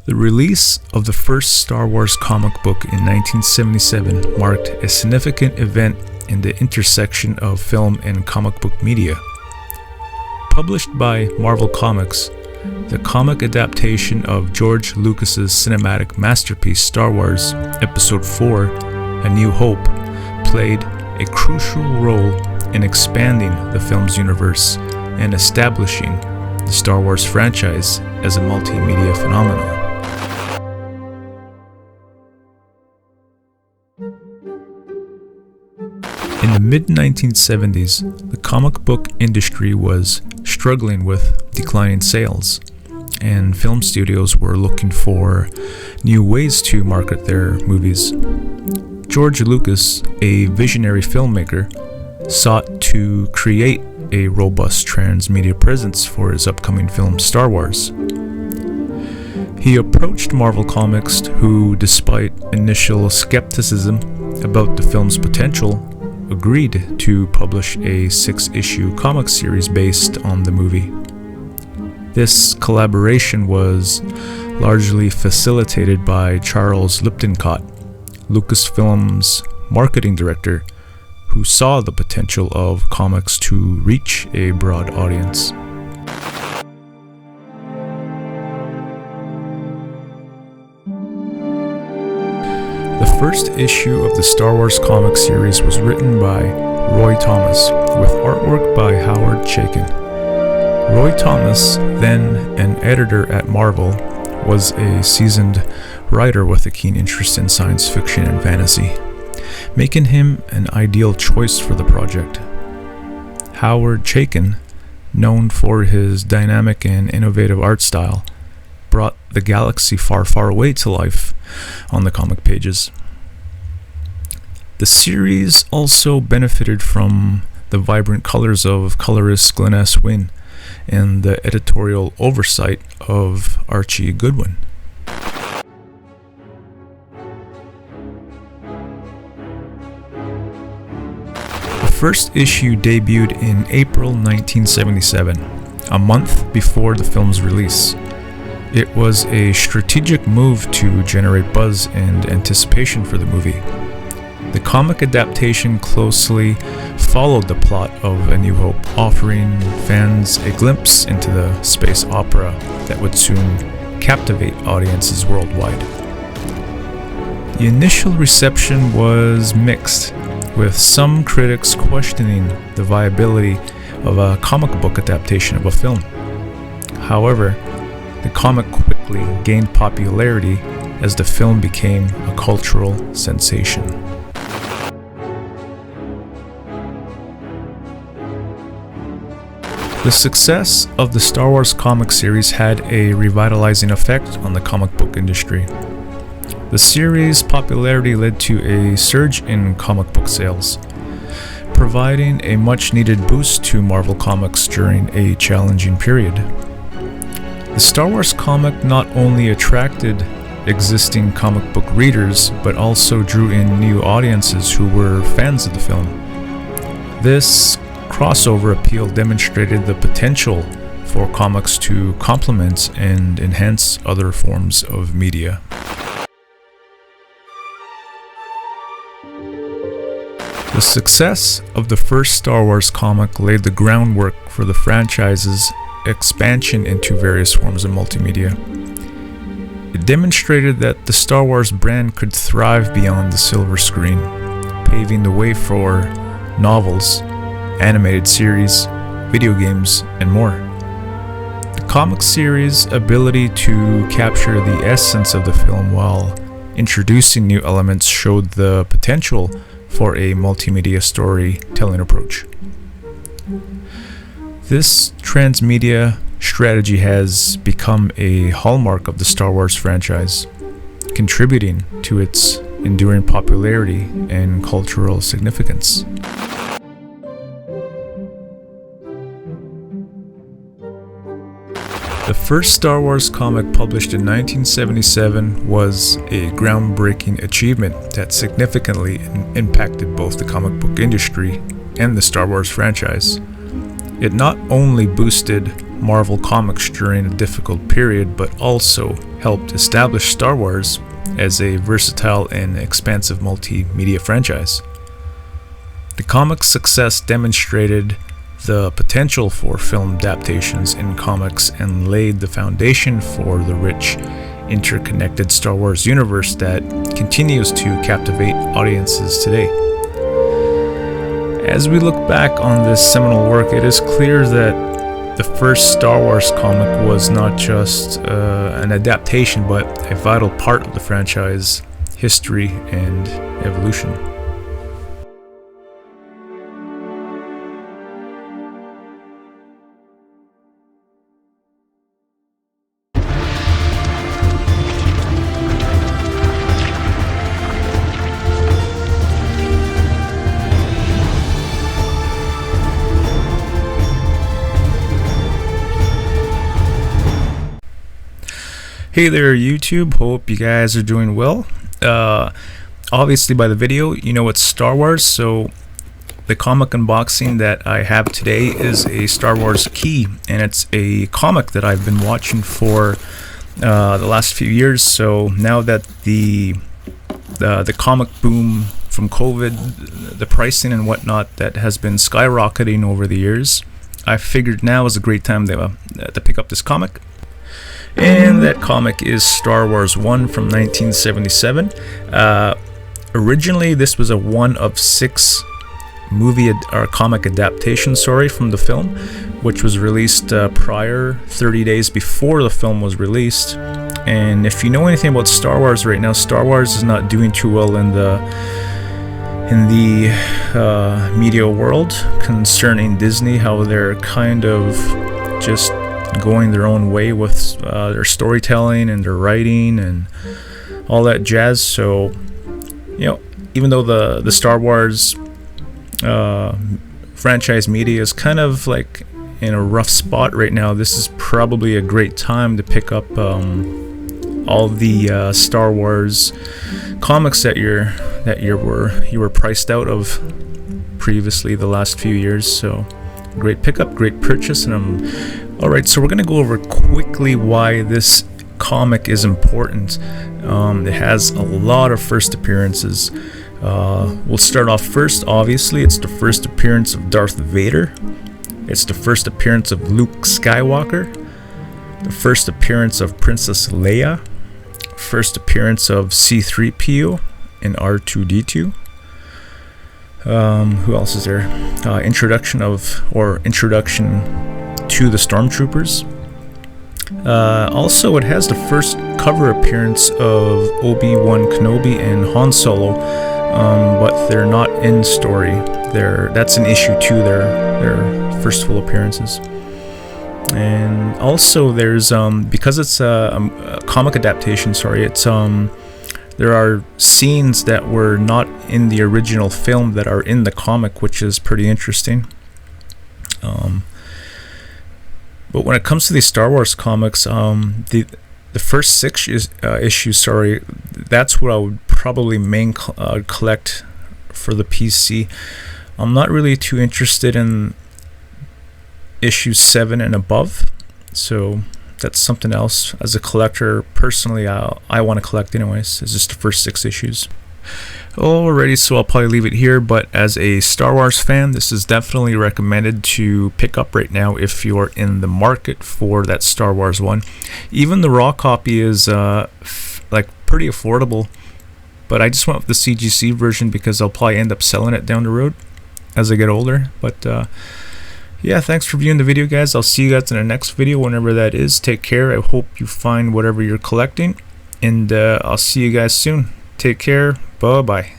The release of the first Star Wars comic book in 1977 marked a significant event in the intersection of film and comic book media. Published by Marvel Comics, the comic adaptation of George Lucas's cinematic masterpiece Star Wars Episode IV, A New Hope, played a crucial role in expanding the film's universe and establishing the Star Wars franchise as a multimedia phenomenon. In the mid-1970s, the comic book industry was struggling with declining sales, and film studios were looking for new ways to market their movies. George Lucas, a visionary filmmaker, sought to create a robust transmedia presence for his upcoming film Star Wars. He approached Marvel Comics, who, despite initial skepticism about the film's potential, agreed to publish a 6-issue comic series based on the movie. This collaboration was largely facilitated by Charles Lippincott, Lucasfilm's marketing director, who saw the potential of comics to reach a broad audience. The first issue of the Star Wars comic series was written by Roy Thomas, with artwork by Howard Chaykin. Roy Thomas, then an editor at Marvel, was a seasoned writer with a keen interest in science fiction and fantasy, making him an ideal choice for the project. Howard Chaykin, known for his dynamic and innovative art style, brought the galaxy far, far away to life on the comic pages. The series also benefited from the vibrant colors of colorist Glenn S. Wynn and the editorial oversight of Archie Goodwin. The first issue debuted in April 1977, a month before the film's release. It was a strategic move to generate buzz and anticipation for the movie. The comic adaptation closely followed the plot of A New Hope, offering fans a glimpse into the space opera that would soon captivate audiences worldwide. The initial reception was mixed, with some critics questioning the viability of a comic book adaptation of a film. However, the comic quickly gained popularity as the film became a cultural sensation. The success of the Star Wars comic series had a revitalizing effect on the comic book industry. The series' popularity led to a surge in comic book sales, providing a much-needed boost to Marvel Comics during a challenging period. The Star Wars comic not only attracted existing comic book readers, but also drew in new audiences who were fans of the film. This crossover appeal demonstrated the potential for comics to complement and enhance other forms of media. The success of the first Star Wars comic laid the groundwork for the franchise's expansion into various forms of multimedia. It demonstrated that the Star Wars brand could thrive beyond the silver screen, paving the way for novels, animated series, video games, and more. The comic series' ability to capture the essence of the film while introducing new elements showed the potential for a multimedia storytelling approach. This transmedia strategy has become a hallmark of the Star Wars franchise, contributing to its enduring popularity and cultural significance. The first Star Wars comic published in 1977 was a groundbreaking achievement that significantly impacted both the comic book industry and the Star Wars franchise. It not only boosted Marvel Comics during a difficult period, but also helped establish Star Wars as a versatile and expansive multimedia franchise. The comic's success demonstrated the potential for film adaptations in comics and laid the foundation for the rich, interconnected Star Wars universe that continues to captivate audiences today. As we look back on this seminal work, it is clear that the first Star Wars comic was not just an adaptation, but a vital part of the franchise history and evolution. Hey there YouTube, hope you guys are doing well. Obviously by the video you know it's Star Wars, so the comic unboxing that I have today is a Star Wars Key, and it's a comic that I've been watching for the last few years. So now that the comic boom from COVID, the pricing and whatnot that has been skyrocketing over the years, I figured now is a great time to pick up this comic. And that comic is Star Wars 1 from 1977. Originally, this was a one of 6 comic adaptations, from the film, which was released prior 30 days before the film was released. And if you know anything about Star Wars right now, Star Wars is not doing too well in the media world concerning Disney, how they're kind of just going their own way with their storytelling and their writing and all that jazz. So, you know, even though the Star Wars franchise media is kind of like in a rough spot right now, this is probably a great time to pick up all the Star Wars comics that you were priced out of previously the last few years. So great pickup, great purchase. And alright, so we're going to go over quickly why this comic is important. It has a lot of first appearances. We'll start off first. Obviously, it's the first appearance of Darth Vader. It's the first appearance of Luke Skywalker. The first appearance of Princess Leia. First appearance of C-3PO and R2-D2. Who else is there? Introduction to the Stormtroopers. Also, it has the first cover appearance of Obi-Wan Kenobi and Han Solo, but they're not in story. That's an issue 2. Their first full appearances. And also, there's because it's a comic adaptation. There are scenes that were not in the original film that are in the comic, which is pretty interesting. But when it comes to these Star Wars comics, the first 6 issues, that's what I would probably collect for the PC. I'm not really too interested in issue 7 and above, so that's something else. As a collector, personally, I want to collect anyways. It's just the first 6 issues. Alrighty, so I'll probably leave it here, but as a Star Wars fan, this is definitely recommended to pick up right now if you're in the market for that Star Wars 1. Even the raw copy is pretty affordable, but I just went with the CGC version because I'll probably end up selling it down the road as I get older. But yeah, thanks for viewing the video, guys. I'll see you guys in the next video, whenever that is. Take care. I hope you find whatever you're collecting, and I'll see you guys soon. Take care. Bye-bye.